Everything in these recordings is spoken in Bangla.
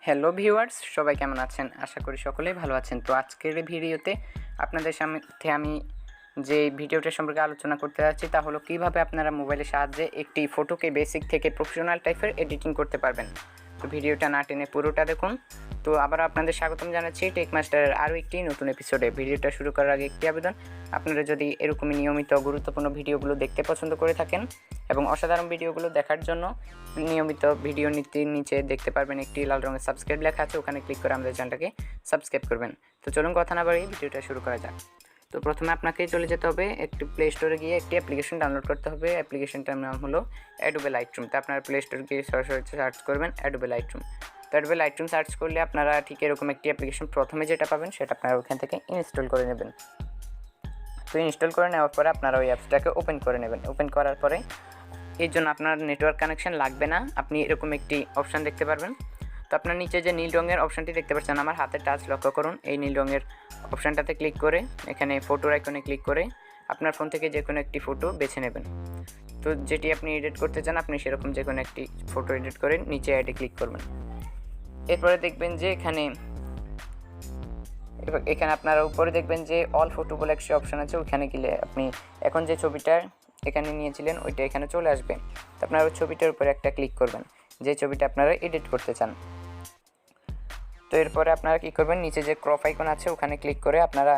হ্যালো ভিউয়ার্স, সবাই কেমন আছেন? আশা করি সকলেই ভালো আছেন। তো আজকের এই ভিডিওতে আপনাদের সাথে আমি যে ভিডিওটা সম্পর্কে আলোচনা করতে যাচ্ছি তা হলো কীভাবে আপনারা মোবাইলের সাহায্যে একটি ফটোকে বেসিক থেকে প্রফেশনাল টাইপের এডিটিং করতে পারবেন। তো ভিডিওটা না টেনে পুরোটা দেখুন। তো আবার আপনাদের স্বাগতম জানাচ্ছি টেক মাস্টারের আরও একটি নতুন এপিসোডে। ভিডিওটা শুরু করার আগে একটি আবেদন, আপনারা যদি এরকমই নিয়মিত গুরুত্বপূর্ণ ভিডিওগুলো দেখতে পছন্দ করে থাকেন এবং অসাধারণ ভিডিওগুলো দেখার জন্য নিয়মিত ভিডিও নিচে দেখতে পারবেন একটি লাল রঙের সাবস্ক্রাইব লেখা আছে, ওখানে ক্লিক করে আমাদের চ্যানেলটাকে সাবস্ক্রাইব করবেন। তো চলুন কথা না বাড়িয়ে ভিডিওটা শুরু করা যাক। তো প্রথমে আপনাকে চলে যেতে হবে একটি প্লে স্টোরে গিয়ে একটি অ্যাপ্লিকেশন ডাউনলোড করতে হবে। অ্যাপ্লিকেশনটার নাম হলো adobe Lightroom। তো আপনারা প্লে স্টোরে গিয়ে সরাসরি সার্চ করবেন adobe Lightroom। তো adobe Lightroom সার্চ করলে আপনারা ঠিক এরকম একটি অ্যাপ্লিকেশন প্রথমে যেটা পাবেন সেটা আপনারা ওখান থেকে ইনস্টল করে নেবেন। তো ইনস্টল করে নেওয়ার পরে আপনারা ওই অ্যাপসটাকে ওপেন করে নেবেন। ওপেন করার পরে এর জন্য আপনার নেটওয়ার্ক কানেকশন লাগবে না, আপনি এরকম একটি অপশান দেখতে পারবেন। তো আপনার নিচে যে নীল রঙের অপশানটি দেখতে পাচ্ছেন, আমার হাতের টাচ লক্ষ্য করুন। এই নীল রঙের অপশানটাতে ক্লিক করে এখানে ফটোর আইকনে ক্লিক করে আপনার ফোন থেকে যে কোনো একটি ফটো বেছে নেবেন। তো যেটি আপনি এডিট করতে চান আপনি সেরকম যে কোনো একটি ফটো এডিট করে নিচে অ্যাডে ক্লিক করবেন। এরপরে দেখবেন যে এখানে আপনারা উপরে দেখবেন যে অল ফটো বলে একটি অপশান আছে, ওইখানে গেলে আপনি এখন যে ছবিটা এখানে নিয়েছিলেন ওইটা এখানে চলে আসবে। তো আপনারা ওই ছবিটার উপরে একটা ক্লিক করবেন যে ছবিটা আপনারা এডিট করতে চান। তো এরপরে আপনারা কী করবেন, নিচে যে ক্রপ আইকন আছে ওখানে ক্লিক করে আপনারা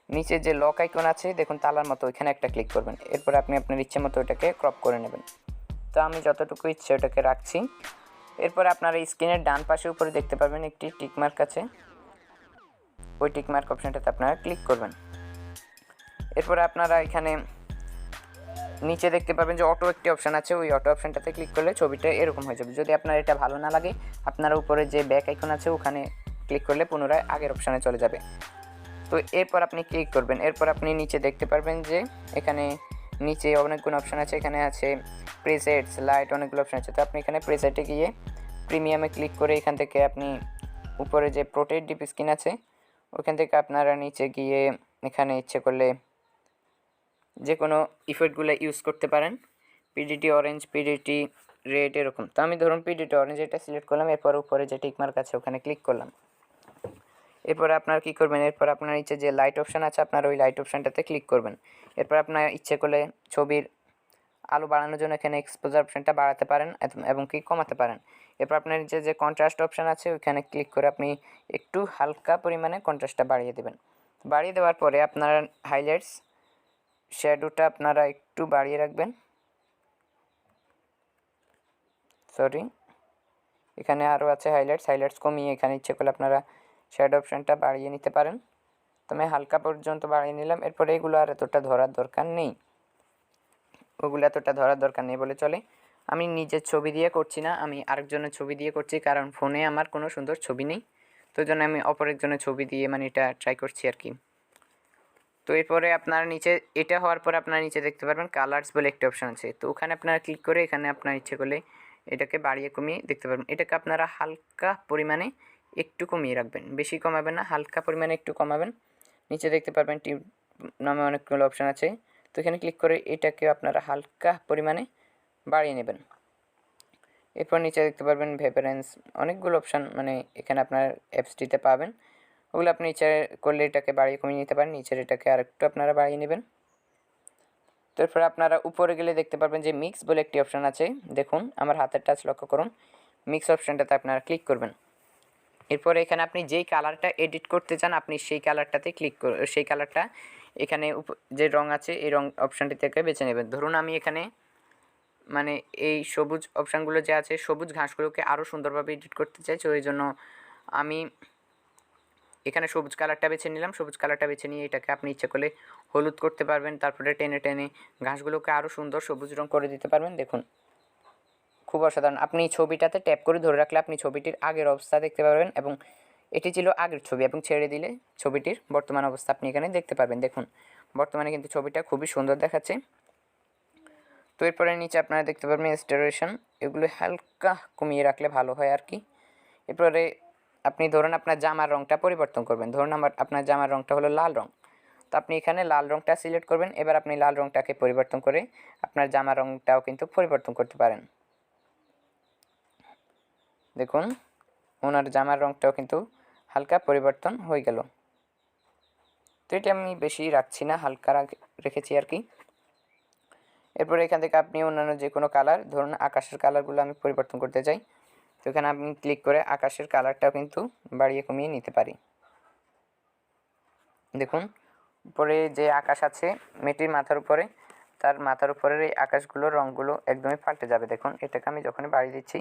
নিচে যে লক আইকন আছে দেখুন তালার মতো, ওইখানে একটা ক্লিক করবেন। এরপরে আপনি আপনার ইচ্ছে মতো ওটাকে ক্রপ করে নেবেন। তো আমি যতটুকু ইচ্ছে ওটাকে রাখছি। এরপরে আপনারা স্ক্রিনের ডান পাশে উপরে দেখতে পারবেন একটি টিকমার্ক আছে, ওই টিকমার্ক অপশানটাতে আপনারা ক্লিক করবেন। এরপরে আপনারা এখানে নিচে দেখতে পাবেন যে অটো একটি অপশান আছে, ওই অটো অপশানটাতে ক্লিক করলে ছবিটা এরকম হয়ে যাবে। যদি আপনার এটা ভালো না লাগে আপনারা উপরে যে ব্যাক আইকন আছে ওখানে ক্লিক করলে পুনরায় আগের অপশানে চলে যাবে। তো এরপর আপনি ক্লিক করবেন। এরপর আপনি নিচে দেখতে পারবেন যে এখানে নিচে অনেকগুলো অপশান আছে, এখানে আছে প্রিসেটস, লাইট, অনেকগুলো অপশান আছে। তো আপনি এখানে প্রিসেটে গিয়ে প্রিমিয়ামে ক্লিক করে এখান থেকে আপনি উপরে যে প্রোটেক্ট ডিপ স্ক্রিন আছে ওখান থেকে আপনারা নিচে গিয়ে এখানে ইচ্ছে করলে যে কোনো ইফেক্টগুলো ইউজ করতে পারেন, পিডিটি অরেঞ্জ, পিডিটি রেড, এরকম। তো আমি ধরুন পিডিটি অরেঞ্জ এটা সিলেক্ট করলাম। এরপর উপরে যে টিকমার্ক আছে ওখানে ক্লিক করলাম। এরপরে আপনারা কী করবেন, এরপর আপনার নিচে যে লাইট অপশান আছে আপনার ওই লাইট অপশানটাতে ক্লিক করবেন। এরপর আপনার ইচ্ছে করলে ছবির আলো বাড়ানোর জন্য এখানে এক্সপোজার অপশানটা বাড়াতে পারেন এবং কি কমাতে পারেন। এরপর আপনার নিচে যে কন্ট্রাস্ট অপশান আছে ওইখানে ক্লিক করে আপনি একটু হালকা পরিমাণে কন্ট্রাস্টটা বাড়িয়ে দেবেন। বাড়িয়ে দেওয়ার পরে আপনারা হাইলাইটস, শ্যাডোটা আপনারা একটু বাড়িয়ে রাখবেন। এখানে আরও আছে হাইলাইটস কমিয়ে এখানে ইচ্ছে করলে আপনারা শ্যাডো অপশানটা বাড়িয়ে নিতে পারেন। তো আমি হালকা পর্যন্ত বাড়িয়ে নিলাম। এরপরে এগুলো আর এতটা ধরার দরকার নেই, ওগুলো এতটা ধরার দরকার নেই বলে চলে। আমি নিজের ছবি দিয়ে করছি না, আমি আরেকজনের ছবি দিয়ে করছি, কারণ ফোনে আমার কোনো সুন্দর ছবি নেই। তো জন্য আমি অপর একজনের ছবি দিয়ে এটা ট্রাই করছি আর কি। তো এরপরে আপনার নিচে এটা হওয়ার পরে আপনার নিচে দেখতে পারবেন কালার্স বলে একটা অপশান আছে। তো ওখানে আপনারা ক্লিক করে এখানে আপনার ইচ্ছে করলে এটাকে বাড়িয়ে কমিয়ে দেখতে পারবেন। এটাকে আপনারা হালকা পরিমাণে একটু কমিয়ে রাখবেন, বেশি কমাবেন না, হালকা পরিমাণে একটু কমাবেন। নিচে দেখতে পারবেন টিপ নামে অনেকগুলো অপশান আছে, তো এখানে ক্লিক করে এটাকে আপনারা হালকা পরিমাণে বাড়িয়ে নেবেন। এরপর নিচে দেখতে পারবেন ভেপারেন্স, অনেকগুলো অপশান এখানে আপনার অ্যাপসটিতে পাবেন। ওগুলো আপনি ইচ্ছে করলে এটাকে বাড়িয়ে কমিয়ে নিতে পারেন। নিচের এটাকে আরেকটু আপনারা বাড়িয়ে নেবেন। তো এরপরে আপনারা উপরে গেলে দেখতে পারবেন যে মিক্স বলে একটি অপশান আছে, দেখুন আমার হাতের টাচ লক্ষ্য করুন। মিক্স অপশানটাতে আপনারা ক্লিক করবেন। এরপরে এখানে আপনি যেই কালারটা এডিট করতে চান আপনি সেই কালারটাতে ক্লিক করে সেই কালারটা এখানে যে রং আছে এই রং অপশানটি থেকে বেছে নেবেন। ধরুন আমি এখানে এই সবুজ অপশানগুলো যে আছে সবুজ ঘাসগুলোকে আরও সুন্দরভাবে এডিট করতে চাই। তো এই জন্য আমি এখানে সবুজ কালারটা বেছে নিলাম। সবুজ কালারটা বেছে নিয়ে এটাকে আপনি ইচ্ছে করলে হলুদ করতে পারবেন, তারপরে টেনে টেনে ঘাসগুলোকে আরও সুন্দর সবুজ রং করে দিতে পারবেন। দেখুন খুব অসাধারণ। আপনি ছবিটাতে ট্যাপ করে ধরে রাখলে আপনি ছবিটির আগের অবস্থা দেখতে পারবেন, এবং এটি ছিল আগের ছবি, এবং ছেড়ে দিলে ছবিটির বর্তমান অবস্থা আপনি এখানে দেখতে পারবেন। দেখুন বর্তমানে কিন্তু ছবিটা খুবই সুন্দর দেখাচ্ছে। তো এরপরে নিচে আপনারা দেখতে পারবেন স্যাচুরেশন, এগুলো হালকা কমিয়ে রাখলে ভালো হয় আর কি। এরপরে আপনি ধরুন আপনার জামার রঙটা পরিবর্তন করবেন, ধরুন আপনার জামার রঙটা হলো লাল রঙ। তো আপনি এখানে লাল রঙটা সিলেক্ট করবেন। এবার আপনি লাল রঙটাকে পরিবর্তন করে আপনার জামার রঙটাও কিন্তু পরিবর্তন করতে পারেন। দেখুন ওনার জামার রঙটাও কিন্তু হালকা পরিবর্তন হয়ে গেল। তো এটা আমি বেশি রাখছি না, হালকা রেখেছি আর কি। এরপরে এখান থেকে আপনি অন্যান্য যে কোনো কালার, ধরুন আকাশের কালারগুলো আমি পরিবর্তন করতে চাই, তো এখানে আমি ক্লিক করে আকাশের কালারটাও কিন্তু বাড়িয়ে কমিয়ে নিতে পারি। দেখুন উপরে যে আকাশ আছে মেয়েটির মাথার উপরে, তার মাথার উপরের এই আকাশগুলোর রঙগুলো একদমই পাল্টে যাবে। দেখুন এটাকে আমি যখনই বাড়িয়ে দিচ্ছি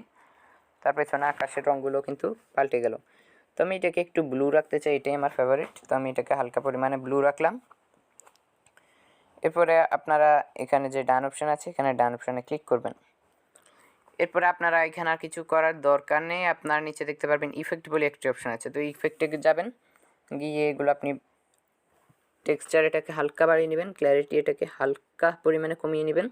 তার পেছনে আকাশের রঙগুলো কিন্তু পাল্টে গেল। তো আমি এটাকে একটু ব্লু রাখতে চাই, এটাই আমার ফেভারিট, তো আমি এটাকে হালকা পরিমাণে ব্লু রাখলাম। এরপরে আপনারা এখানে যে ডান অপশান আছে, এখানে ডান অপশানে ক্লিক করবেন। এরপরে আপনারা এখানে আর কিছু করার দরকার নেই, আপনার নিচে দেখতে পারবেন ইফেক্ট বলে একটি অপশান আছে, তো ইফেক্টে যাবেন, গিয়ে এগুলো আপনি টেক্সচার এটাকে হালকা বাড়িয়ে নেবেন, ক্ল্যারিটি এটাকে হালকা পরিমাণে কমিয়ে নেবেন,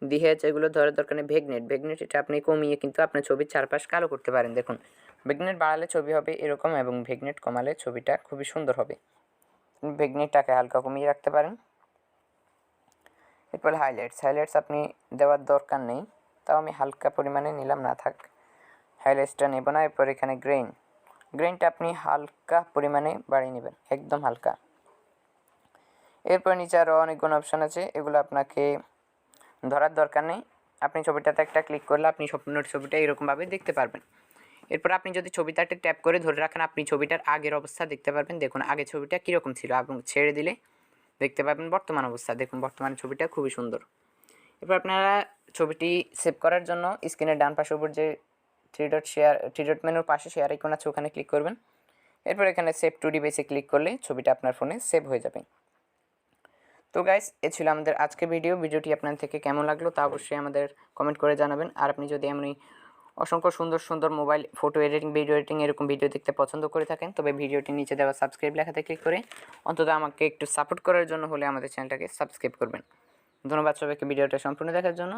দিয়ে এগুলো ধরার দরকার নেই। ভেগনেট এটা আপনি কমিয়ে কিন্তু আপনার ছবির চারপাশ কালো করতে পারেন। দেখুন ভেগনেট বাড়ালে ছবি হবে এরকম, এবং ভেগনেট কমালে ছবিটা খুবই সুন্দর হবে। ভেগনেটটাকে হালকা কমিয়ে রাখতে পারেন। এরপর হাইলাইটস আপনি দেওয়ার দরকার নেই, তাও আমি হালকা পরিমাণে নিলাম, না থাক, হাইলাইটসটা নেব না। এরপর এখানে গ্রেইনটা আপনি হালকা পরিমাণে বাড়িয়ে নেবেন, একদম হালকা। এরপর নিচে আরও অনেকগুলো অপশান আছে, এগুলো আপনাকে ধরার দরকার নেই। আপনি ছবিটাতে একটা ক্লিক করলে আপনি স্বপ্নের ছবিটা এরকমভাবে দেখতে পারবেন। এরপর আপনি যদি ছবিটাতে ট্যাপ করে ধরে রাখেন, আপনি ছবিটার আগের অবস্থা দেখতে পারবেন। দেখুন আগে ছবিটা কীরকম ছিল, এবং ছেড়ে দিলে দেখতে পাবেন বর্তমান অবস্থা। দেখুন বর্তমানে ছবিটা খুবই সুন্দর। এরপর আপনারা ছবিটি সেভ করার জন্য স্ক্রিনের ডান পাশের উপর যে থ্রি ডট মেনুর পাশে শেয়ার আইকন আছে, ওখানে ক্লিক করবেন। এরপর এখানে সেভ টু ডিভাইসে ক্লিক করলে ছবিটা আপনার ফোনে সেভ হয়ে যাবে। তো গাইস এ ছিল আমাদের আজকের ভিডিওটি আপনার থেকে কেমন লাগলো তা অবশ্যই আমাদের কমেন্ট করে জানাবেন। আর আপনি যদি এমনি অসংখ্য সুন্দর mobile photo editing, video editing এরকম ভিডিও দেখতে পছন্দ করে থাকেন, তবে ভিডিওটির নিচে দেওয়া সাবস্ক্রাইব লেখাতে ক্লিক করে অন্তত আমাকে একটু সাপোর্ট করার জন্য হলে আমাদের চ্যানেলটাকে সাবস্ক্রাইব করবেন। ধন্যবাদ সবাইকে ভিডিওটা সম্পূর্ণ দেখার জন্য।